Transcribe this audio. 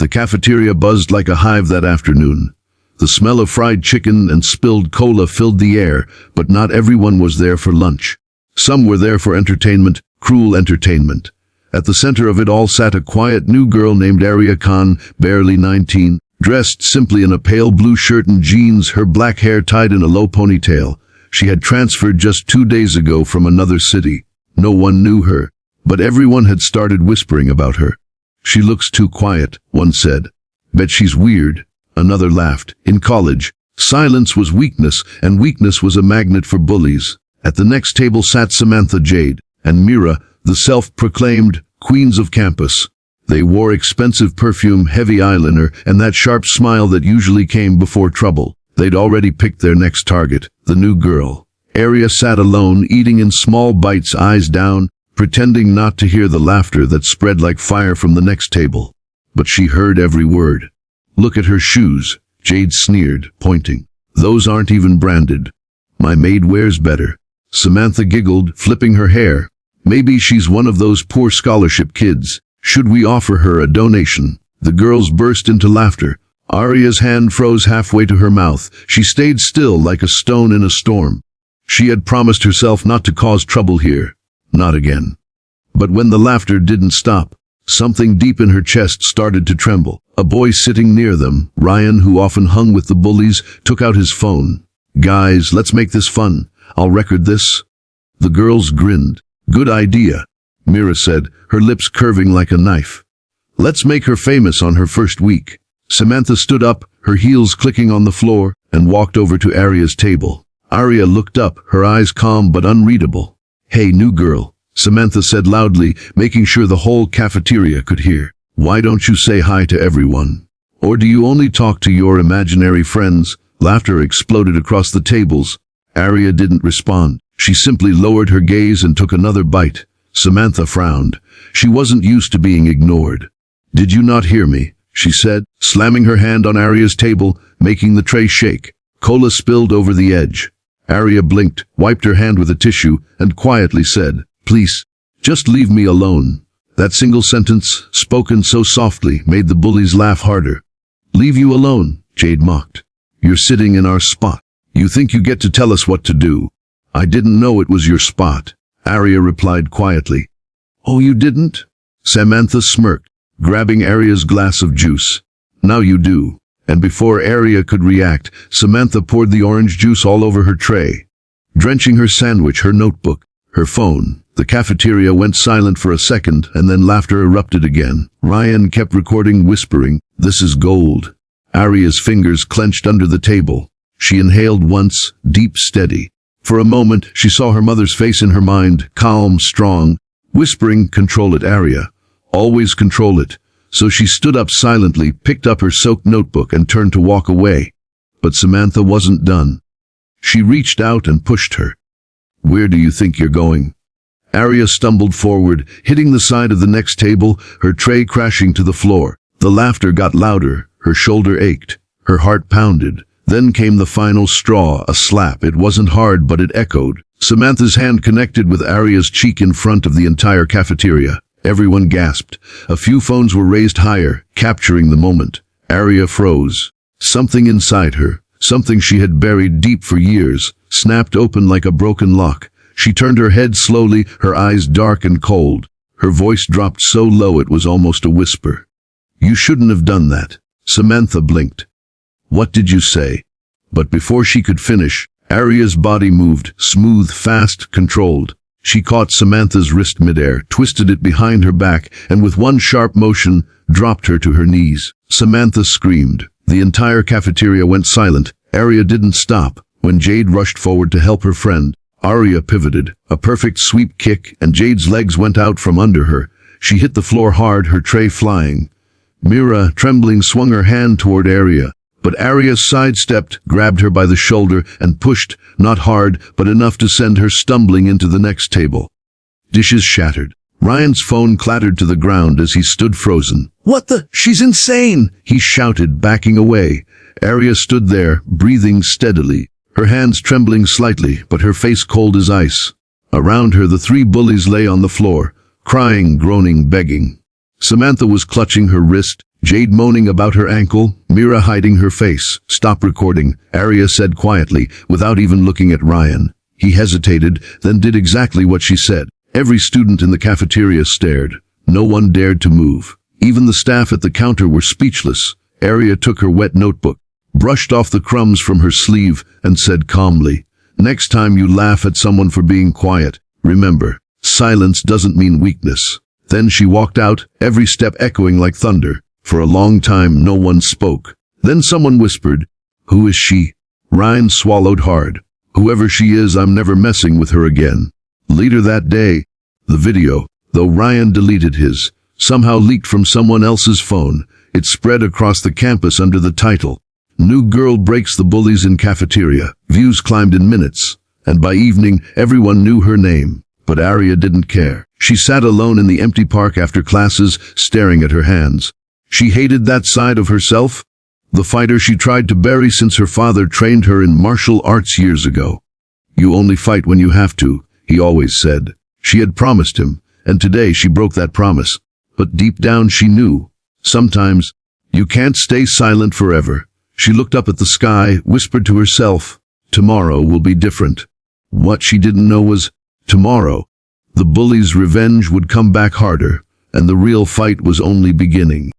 The cafeteria buzzed like a hive that afternoon. The smell of fried chicken and spilled cola filled the air, but not everyone was there for lunch. Some were there for entertainment, cruel entertainment. At the center of it all sat a quiet new girl named Aria Khan, barely 19, dressed simply in a pale blue shirt and jeans, her black hair tied in a low ponytail. She had transferred just 2 days ago from another city. No one knew her, but everyone had started whispering about her. She looks too quiet, one said. Bet she's weird. Another laughed. In college, silence was weakness, and weakness was a magnet for bullies. At the next table sat Samantha, Jade, and Mira, the self-proclaimed queens of campus. They wore expensive perfume, heavy eyeliner, and that sharp smile that usually came before trouble. They'd already picked their next target, the new girl. Aria sat alone, eating in small bites, eyes down, pretending not to hear the laughter that spread like fire from the next table. But she heard every word. Look at her shoes, Jade sneered, pointing. Those aren't even branded. My maid wears better. Samantha giggled, flipping her hair. Maybe she's one of those poor scholarship kids. Should we offer her a donation? The girls burst into laughter. Aria's hand froze halfway to her mouth. She stayed still like a stone in a storm. She had promised herself not to cause trouble here. Not again. But when the laughter didn't stop, something deep in her chest started to tremble. A boy sitting near them, Ryan, who often hung with the bullies, took out his phone. Guys, let's make this fun. I'll record this. The girls grinned. Good idea, Mira said, her lips curving like a knife. Let's make her famous on her first week. Samantha stood up, her heels clicking on the floor, and walked over to Aria's table. Aria looked up, her eyes calm but unreadable. Hey, new girl, Samantha said loudly, making sure the whole cafeteria could hear. Why don't you say hi to everyone? Or do you only talk to your imaginary friends? Laughter exploded across the tables. Aria didn't respond. She simply lowered her gaze and took another bite. Samantha frowned. She wasn't used to being ignored. Did you not hear me? She said, slamming her hand on Aria's table, making the tray shake. Cola spilled over the edge. Aria blinked, wiped her hand with a tissue, and quietly said, Please, just leave me alone. That single sentence, spoken so softly, made the bullies laugh harder. Leave you alone, Jade mocked. You're sitting in our spot. You think you get to tell us what to do. I didn't know it was your spot, Aria replied quietly. Oh, you didn't? Samantha smirked, grabbing Aria's glass of juice. Now you do. And before Aria could react, Samantha poured the orange juice all over her tray, drenching her sandwich, her notebook, her phone. The cafeteria went silent for a second, and then laughter erupted again. Ryan kept recording, whispering, This is gold. Aria's fingers clenched under the table. She inhaled once, deep, steady. For a moment, she saw her mother's face in her mind, calm, strong, whispering, Control it, Aria. Always control it. So she stood up silently, picked up her soaked notebook, and turned to walk away. But Samantha wasn't done. She reached out and pushed her. Where do you think you're going? Aria stumbled forward, hitting the side of the next table, her tray crashing to the floor. The laughter got louder, her shoulder ached, her heart pounded. Then came the final straw, a slap. It wasn't hard, but it echoed. Samantha's hand connected with Aria's cheek in front of the entire cafeteria. Everyone gasped. A few phones were raised higher, capturing the moment. Aria froze. Something inside her, something she had buried deep for years, snapped open like a broken lock. She turned her head slowly, her eyes dark and cold. Her voice dropped so low it was almost a whisper. You shouldn't have done that. Samantha blinked. What did you say? But before she could finish, Aria's body moved, smooth, fast, controlled. She caught Samantha's wrist midair, twisted it behind her back, and with one sharp motion, dropped her to her knees. Samantha screamed. The entire cafeteria went silent. Aria didn't stop. When Jade rushed forward to help her friend, Aria pivoted, a perfect sweep kick, and Jade's legs went out from under her. She hit the floor hard, her tray flying. Mira, trembling, swung her hand toward Aria. But Aria sidestepped, grabbed her by the shoulder, and pushed, not hard, but enough to send her stumbling into the next table. Dishes shattered. Ryan's phone clattered to the ground as he stood frozen. What the? She's insane! He shouted, backing away. Aria stood there, breathing steadily, her hands trembling slightly, but her face cold as ice. Around her, the three bullies lay on the floor, crying, groaning, begging. Samantha was clutching her wrist, Jade moaning about her ankle, Mira hiding her face. "Stop recording," Aria said quietly, without even looking at Ryan. He hesitated, then did exactly what she said. Every student in the cafeteria stared. No one dared to move. Even the staff at the counter were speechless. Aria took her wet notebook, brushed off the crumbs from her sleeve, and said calmly, "Next time you laugh at someone for being quiet, remember, silence doesn't mean weakness." Then she walked out, every step echoing like thunder. For a long time, no one spoke. Then someone whispered, "Who is she?" Ryan swallowed hard. "Whoever she is, I'm never messing with her again." Later that day, the video, though Ryan deleted his, somehow leaked from someone else's phone. It spread across the campus under the title, "New Girl Breaks the Bullies in Cafeteria." Views climbed in minutes, and by evening, everyone knew her name. But Aria didn't care. She sat alone in the empty park after classes, staring at her hands. She hated that side of herself, the fighter she tried to bury since her father trained her in martial arts years ago. "You only fight when you have to," he always said. She had promised him, and today she broke that promise. But deep down she knew, sometimes, you can't stay silent forever. She looked up at the sky, whispered to herself, tomorrow will be different. What she didn't know was, tomorrow, the bully's revenge would come back harder, and the real fight was only beginning.